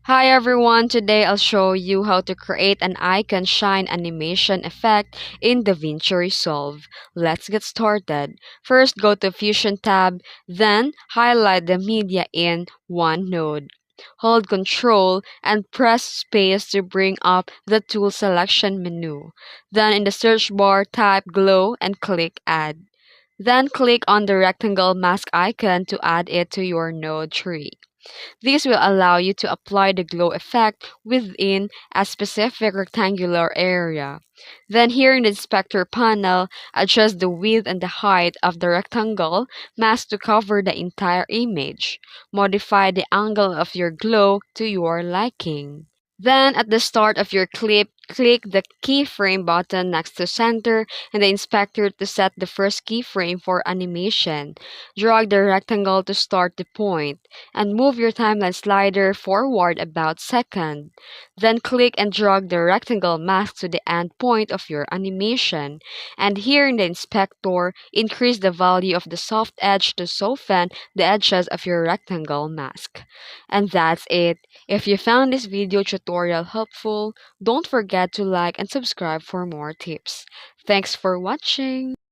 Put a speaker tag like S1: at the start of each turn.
S1: Hi everyone, today I'll show you how to create an icon shine animation effect in DaVinci Resolve. Let's get started. First, go to Fusion tab, then highlight the media in one node. Hold Ctrl and press space to bring up the tool selection menu. Then in the search bar, type glow and click add. Then click on the rectangle mask icon to add it to your node tree. This will allow you to apply the glow effect within a specific rectangular area. Then here in the inspector panel, adjust the width and the height of the rectangle mask to cover the entire image. Modify the angle of your glow to your liking. Then at the start of your clip, click the keyframe button next to center in the inspector to set the first keyframe for animation. Drag the rectangle to start the point, and move your timeline slider forward about second. Then click and drag the rectangle mask to the end point of your animation. And here in the inspector, increase the value of the soft edge to soften the edges of your rectangle mask. And that's it. If you found this video tutorial helpful, don't forget to like and subscribe for more tips. Thanks for watching!